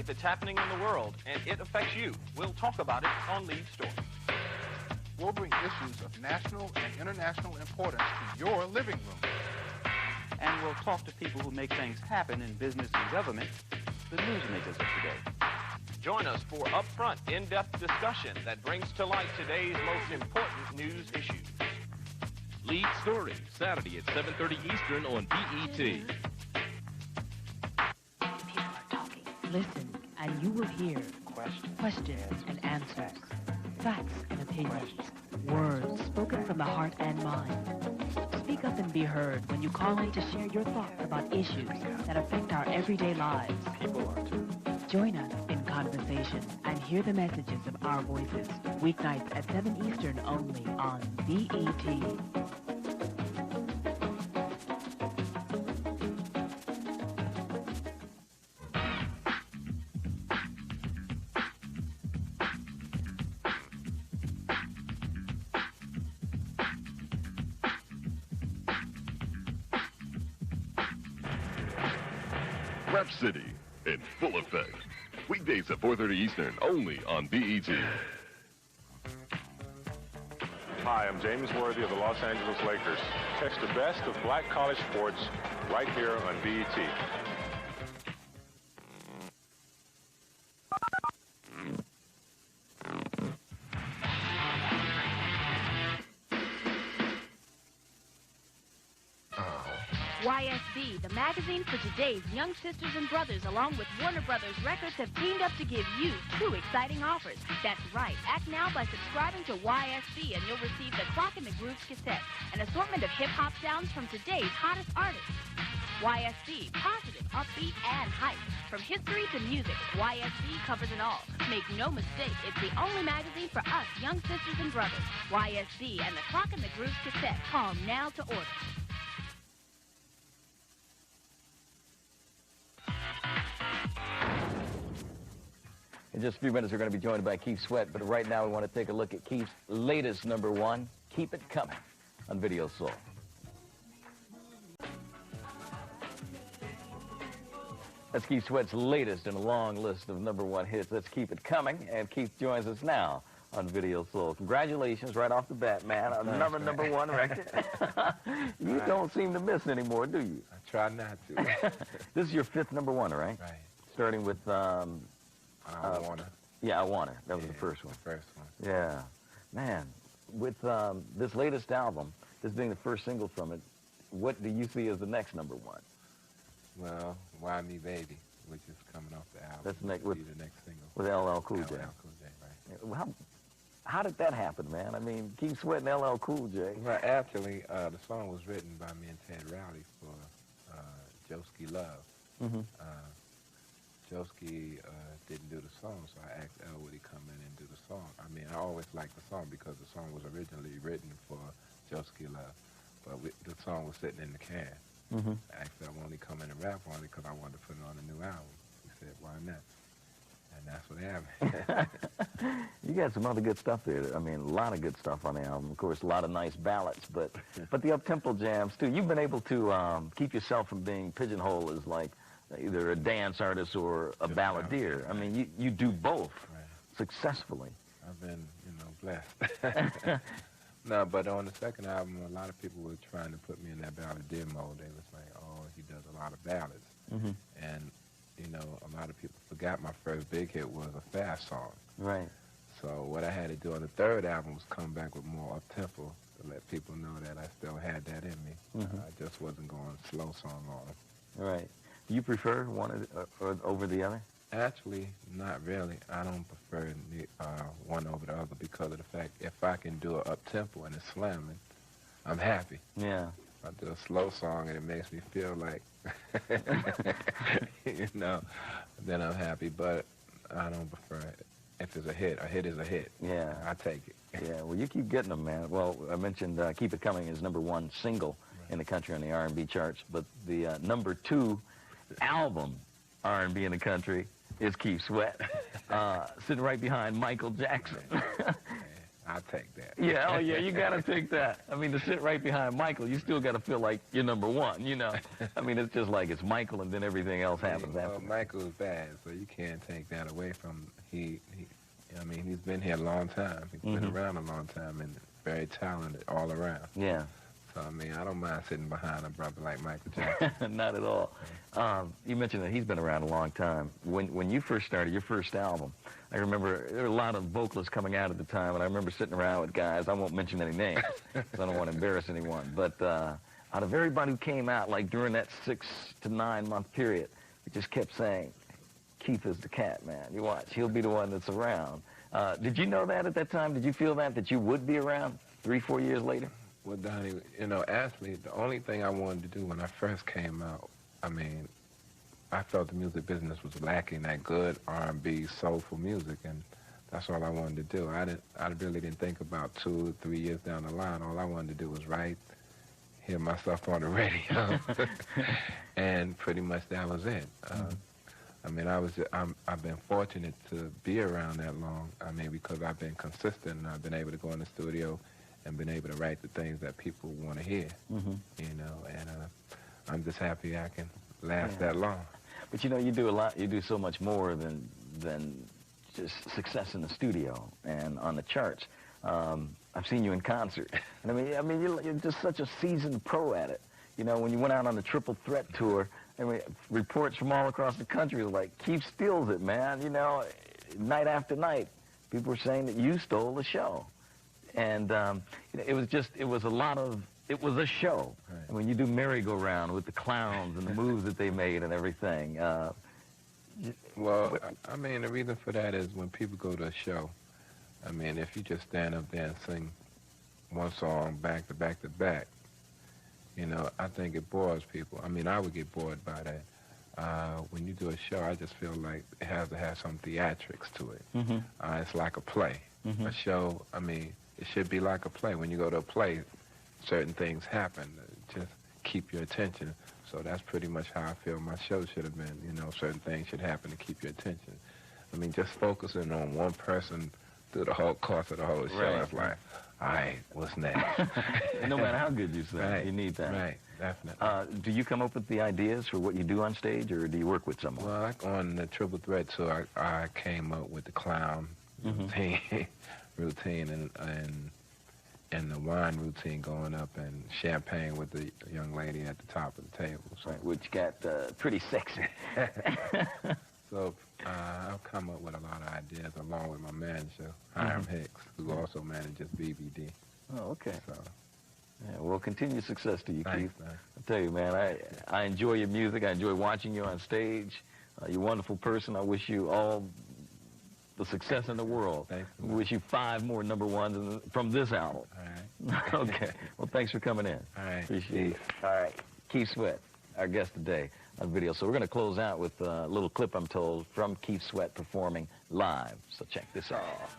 If it's happening in the world and it affects you, we'll talk about it on Lead Story. We'll bring issues of national and international importance to your living room. And we'll talk to people who make things happen in business and government, the newsmakers of today. Join us for upfront, in-depth discussion that brings to light today's most important news issues. Lead Story, Saturday at 7:30 Eastern on BET. People are talking. Listen, and you will hear questions and answers, facts and opinions, words spoken from the heart and mind. Speak up and be heard when you call in to share your thoughts about issues that affect our everyday lives. People are too. Join us in conversation and hear the messages of our voices. Weeknights at 7 Eastern only on BET. Rap City in full effect. Weekdays at 4:30 Eastern, only on BET. Hi, I'm James Worthy of the Los Angeles Lakers. Catch the best of black college sports right here on BET. YSB, the magazine for today's young sisters and brothers, along with Warner Brothers Records, have teamed up to give you two exciting offers. That's right. Act now by subscribing to YSB, and you'll receive the Clock and the Grooves cassette, an assortment of hip-hop sounds from today's hottest artists. YSB, positive, upbeat, and hype. From history to music, YSB covers it all. Make no mistake, it's the only magazine for us young sisters and brothers. YSB and the Clock and the Grooves cassette. Call now to order. In just a few minutes, we're going to be joined by Keith Sweat, but right now we want to take a look at Keith's latest #1, Keep It Coming, on Video Soul. That's Keith Sweat's latest in a long list of #1 hits. Let's Keep It Coming, and Keith joins us now on Video Soul. Congratulations right off the bat, man. Another #1 record. You don't seem to miss anymore, do you? I try not to. This is your 5th #1, right? Right. Starting with... I Wanna. Yeah, I Wanna. That was the first one. The first one. Yeah. Man, with this latest album, this being the first single from it, what do you see as the next #1? Well, Why Me Baby, which is coming off the album. That's the next single. With LL Cool J. LL Cool J, right. Well, how did that happen, man? I mean, Keith Sweat and LL Cool J. Well, actually, the song was written by me and Ted Rowley for Joski Love. Mm-hmm. Joski didn't do the song, so I asked L would he come in and do the song. I mean, I always liked the song because the song was originally written for Joski Love, but the song was sitting in the can. Mm-hmm. I asked L won't he come in and rap on it because I wanted to put it on a new album. He said, why not? And that's what happened. You got some other good stuff there. I mean, a lot of good stuff on the album. Of course, a lot of nice ballads, but the up-tempo jams, too. You've been able to keep yourself from being pigeonholed as, like, either a dance artist or a balladeer. I mean, you do both successfully. I've been, blessed. No, but on the second album, a lot of people were trying to put me in that balladeer mode. They was like, oh, he does a lot of ballads. Mm-hmm. And, a lot of people forgot my first big hit was a fast song. Right. So what I had to do on the third album was come back with more up-tempo to let people know that I still had that in me. Mm-hmm. I just wasn't going slow song on them. Right. Do you prefer one or over the other? Actually, not really. I don't prefer one over the other because of the fact if I can do it up-tempo and it's slamming, I'm happy. Yeah. If I do a slow song and it makes me feel like, then I'm happy. But I don't prefer it. If it's a hit is a hit. Yeah. I take it. Yeah, well, you keep getting them, man. Well, I mentioned Keep It Coming is #1 single in the country on the R&B charts, but the #2 album R&B in the country is Keith Sweat, sitting right behind Michael Jackson. I'll take that. Yeah, oh yeah, you got to take that. I mean, to sit right behind Michael, you still got to feel like you're number one, you know. I mean, it's just like it's Michael and then everything else happens after that. Michael's bad, so you can't take that away from him. I mean, he's been here a long time. He's been around a long time and very talented all around. Yeah. So, I mean, I don't mind sitting behind a brother like Michael Jackson. Not at all. You mentioned that he's been around a long time. When you first started your first album, I remember there were a lot of vocalists coming out at the time, and I remember sitting around with guys. I won't mention any names because I don't want to embarrass anyone. But out of everybody who came out, like during that 6 to 9 month period, we just kept saying, Keith is the cat, man. You watch, he'll be the one that's around. Did you know that at that time? Did you feel that you would be around 3, 4 years later? Well, Donnie, you know, actually, the only thing I wanted to do when I first came out, I mean, I felt the music business was lacking that good R&B, soulful music, and that's all I wanted to do. I really didn't think about 2 or 3 years down the line. All I wanted to do was write, hear myself on the radio, and pretty much that was it. I mean, I've been fortunate to be around that long. I mean, because I've been consistent, and I've been able to go in the studio and been able to write the things that people want to hear, you know, and I'm just happy I can last that long. But, you know, you do a lot. You do so much more than just success in the studio and on the charts. I've seen you in concert. And I mean, you're just such a seasoned pro at it. You know, when you went out on the Triple Threat tour, I mean, reports from all across the country were like, Keith steals it, man. You know, night after night, people were saying that you stole the show. And you know, it was a show. Right. And when you do merry-go-round with the clowns and the moves that they made and everything. Well, I mean, the reason for that is when people go to a show, I mean, if you just stand up there and sing one song back to back to back, you know, I think it bores people. I mean, I would get bored by that. When you do a show, I just feel like it has to have some theatrics to it. It's like a play. A show, I mean, it should be like a play. When you go to a play, certain things happen. Just keep your attention. So that's pretty much how I feel my show should have been. You know, certain things should happen to keep your attention. I mean, just focusing on one person through the whole course of the whole show, it's like, all right, what's next? No matter how good you sing, you need that. Right, definitely. Do you come up with the ideas for what you do on stage, or do you work with someone? Well, like on the Triple Threat tour, I came up with the clown routine and the wine routine going up and champagne with the young lady at the top of the table. So. Right, which got pretty sexy. So I've come up with a lot of ideas along with my manager, Hiram Hicks, who also manages BBD. Oh, okay. So, yeah, well, continued success to you, thanks, Keith. man. I tell you, man, I enjoy your music. I enjoy watching you on stage. You're a wonderful person. I wish you all the success in the world. Thanks. We wish you 5 more number ones from this album. All right. Okay. Well, thanks for coming in. All right. Appreciate it. All right. Keith Sweat, our guest today on video. So we're going to close out with a little clip, I'm told, from Keith Sweat performing live. So check this out.